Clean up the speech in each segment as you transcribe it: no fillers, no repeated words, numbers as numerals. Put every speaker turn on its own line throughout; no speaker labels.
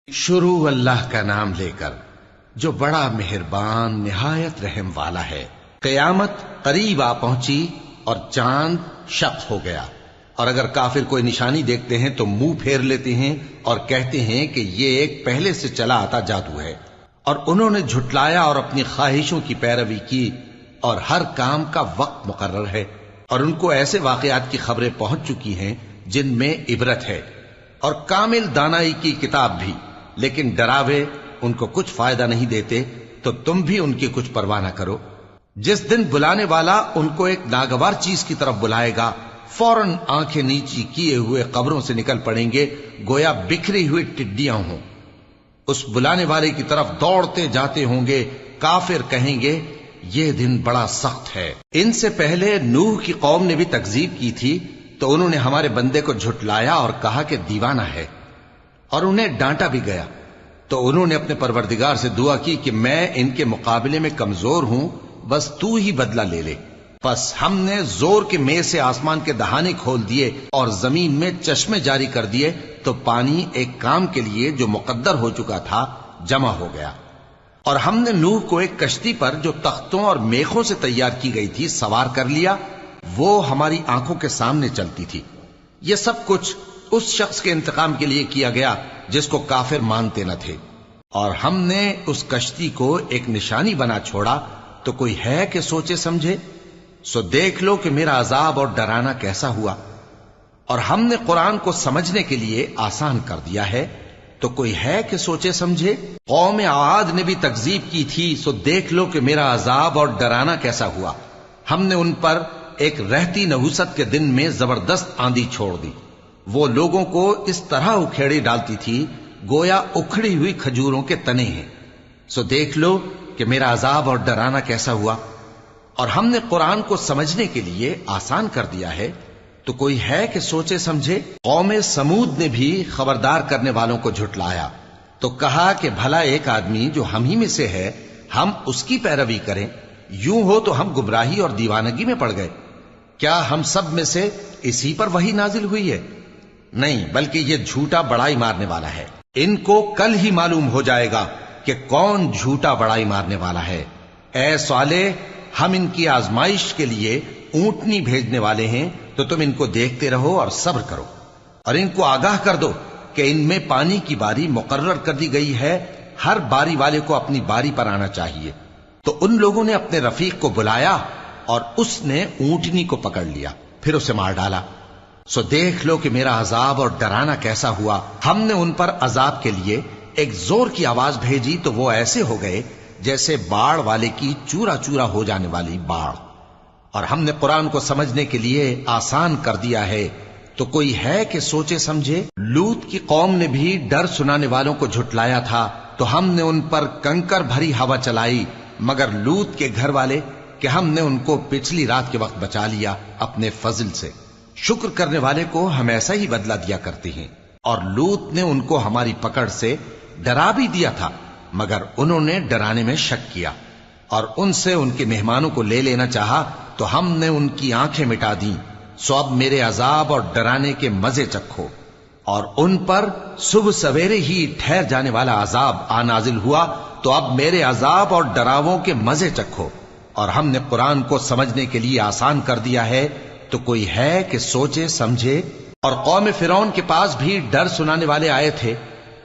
شروع اللہ کا نام لے کر جو بڑا مہربان نہایت رحم والا ہے۔ قیامت قریب آ پہنچی اور چاند شق ہو گیا، اور اگر کافر کوئی نشانی دیکھتے ہیں تو منہ پھیر لیتے ہیں اور کہتے ہیں کہ یہ ایک پہلے سے چلا آتا جادو ہے، اور انہوں نے جھٹلایا اور اپنی خواہشوں کی پیروی کی، اور ہر کام کا وقت مقرر ہے، اور ان کو ایسے واقعات کی خبریں پہنچ چکی ہیں جن میں عبرت ہے، اور کامل دانائی کی کتاب بھی، لیکن ڈراوے ان کو کچھ فائدہ نہیں دیتے، تو تم بھی ان کی کچھ پرواہ نہ کرو۔ جس دن بلانے والا ان کو ایک ناگوار چیز کی طرف بلائے گا، فوراً آنکھیں نیچی کیے ہوئے قبروں سے نکل پڑیں گے گویا بکھری ہوئی ٹڈیاں ہوں۔ اس بلانے والے کی طرف دوڑتے جاتے ہوں گے، کافر کہیں گے یہ دن بڑا سخت ہے۔ ان سے پہلے نوح کی قوم نے بھی تکذیب کی تھی، تو انہوں نے ہمارے بندے کو جھٹلایا اور کہا کہ دیوانہ ہے، اور انہیں ڈانٹا بھی گیا۔ تو انہوں نے اپنے پروردگار سے دعا کی کہ میں ان کے مقابلے میں کمزور ہوں، بس تو ہی بدلہ لے لے۔ پس ہم نے زور کے مے سے آسمان کے دہانے کھول دیے اور زمین میں چشمے جاری کر دیے، تو پانی ایک کام کے لیے جو مقدر ہو چکا تھا جمع ہو گیا۔ اور ہم نے نوح کو ایک کشتی پر جو تختوں اور میخوں سے تیار کی گئی تھی سوار کر لیا، وہ ہماری آنکھوں کے سامنے چلتی تھی۔ یہ سب کچھ اس شخص کے انتقام کے لیے کیا گیا جس کو کافر مانتے نہ تھے، اور ہم نے اس کشتی کو ایک نشانی بنا چھوڑا، تو کوئی ہے کہ سوچے سمجھے؟ سو دیکھ لو کہ میرا عذاب اور ڈرانا کیسا ہوا۔ اور ہم نے قرآن کو سمجھنے کے لیے آسان کر دیا ہے، تو کوئی ہے کہ سوچے سمجھے؟ قوم عاد نے بھی تکذیب کی تھی، سو دیکھ لو کہ میرا عذاب اور ڈرانا کیسا ہوا۔ ہم نے ان پر ایک رہتی نحوست کے دن میں زبردست آندھی چھوڑ دی، وہ لوگوں کو اس طرح اکھیڑی ڈالتی تھی گویا اکھڑی ہوئی کھجوروں کے تنے ہیں۔ سو دیکھ لو کہ میرا عذاب اور ڈرانا کیسا ہوا۔ اور ہم نے قرآن کو سمجھنے کے لیے آسان کر دیا ہے، تو کوئی ہے کہ سوچے سمجھے؟ قوم سمود نے بھی خبردار کرنے والوں کو جھٹلایا، تو کہا کہ بھلا ایک آدمی جو ہم ہی میں سے ہے، ہم اس کی پیروی کریں؟ یوں ہو تو ہم گمراہی اور دیوانگی میں پڑ گئے۔ کیا ہم سب میں سے اسی پر وحی نازل ہوئی ہے؟ نہیں، بلکہ یہ جھوٹا بڑائی مارنے والا ہے۔ ان کو کل ہی معلوم ہو جائے گا کہ کون جھوٹا بڑائی مارنے والا ہے۔ اے صالح، ہم ان کی آزمائش کے لیے اونٹنی بھیجنے والے ہیں، تو تم ان کو دیکھتے رہو اور صبر کرو، اور ان کو آگاہ کر دو کہ ان میں پانی کی باری مقرر کر دی گئی ہے، ہر باری والے کو اپنی باری پر آنا چاہیے۔ تو ان لوگوں نے اپنے رفیق کو بلایا، اور اس نے اونٹنی کو پکڑ لیا، پھر اسے مار ڈالا۔ سو دیکھ لو کہ میرا عذاب اور ڈرانا کیسا ہوا۔ ہم نے ان پر عذاب کے لیے ایک زور کی آواز بھیجی، تو وہ ایسے ہو گئے جیسے باڑ والے کی چورا چورا ہو جانے والی باڑ۔ اور ہم نے قرآن کو سمجھنے کے لیے آسان کر دیا ہے، تو کوئی ہے کہ سوچے سمجھے؟ لوط کی قوم نے بھی ڈر سنانے والوں کو جھٹلایا تھا، تو ہم نے ان پر کنکر بھری ہوا چلائی، مگر لوط کے گھر والے کہ ہم نے ان کو پچھلی رات کے وقت بچا لیا اپنے فضل سے۔ شکر کرنے والے کو ہم ایسا ہی بدلہ دیا کرتے ہیں۔ اور لوط نے ان کو ہماری پکڑ سے ڈرا بھی دیا تھا، مگر انہوں نے ڈرانے میں شک کیا، اور ان سے ان کے مہمانوں کو لے لینا چاہا، تو ہم نے ان کی آنکھیں مٹا دیں۔ سو اب میرے عذاب اور ڈرانے کے مزے چکھو۔ اور ان پر صبح سویرے ہی ٹھہر جانے والا عذاب آ نازل ہوا، تو اب میرے عذاب اور ڈراووں کے مزے چکھو۔ اور ہم نے قرآن کو سمجھنے کے لیے آسان کر دیا ہے، تو کوئی ہے کہ سوچے سمجھے؟ اور قوم فرعون کے پاس بھی ڈر سنانے والے آئے تھے،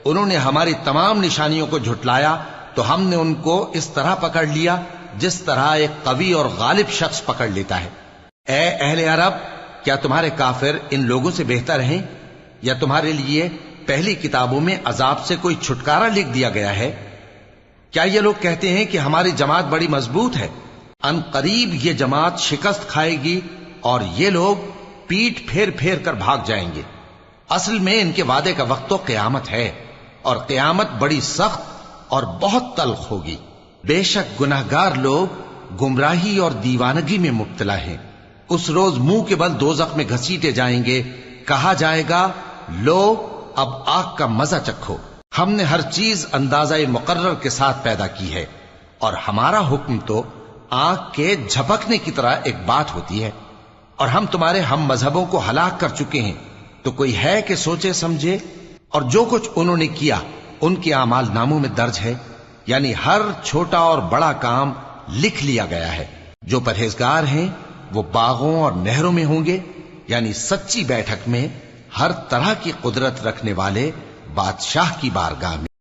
انہوں نے ہماری تمام نشانیوں کو جھٹلایا، تو ہم نے ان کو اس طرح پکڑ لیا جس طرح ایک قوی اور غالب شخص پکڑ لیتا ہے۔ اے اہل عرب، کیا تمہارے کافر ان لوگوں سے بہتر ہیں؟ یا تمہارے لیے پہلی کتابوں میں عذاب سے کوئی چھٹکارا لکھ دیا گیا ہے؟ کیا یہ لوگ کہتے ہیں کہ ہماری جماعت بڑی مضبوط ہے؟ ان قریب یہ جماعت شکست کھائے گی، اور یہ لوگ پیٹ پھیر پھیر کر بھاگ جائیں گے۔ اصل میں ان کے وعدے کا وقت تو قیامت ہے، اور قیامت بڑی سخت اور بہت تلخ ہوگی۔ بے شک گناہگار لوگ گمراہی اور دیوانگی میں مبتلا ہیں۔ اس روز منہ کے بل دوزخ میں گھسیٹے جائیں گے، کہا جائے گا لو اب آگ کا مزہ چکھو۔ ہم نے ہر چیز اندازہ مقرر کے ساتھ پیدا کی ہے، اور ہمارا حکم تو آگ کے جھپکنے کی طرح ایک بات ہوتی ہے۔ اور ہم تمہارے ہم مذہبوں کو ہلاک کر چکے ہیں، تو کوئی ہے کہ سوچے سمجھے؟ اور جو کچھ انہوں نے کیا ان کے اعمال ناموں میں درج ہے، یعنی ہر چھوٹا اور بڑا کام لکھ لیا گیا ہے۔ جو پرہیزگار ہیں وہ باغوں اور نہروں میں ہوں گے، یعنی سچی بیٹھک میں ہر طرح کی قدرت رکھنے والے بادشاہ کی بارگاہ میں۔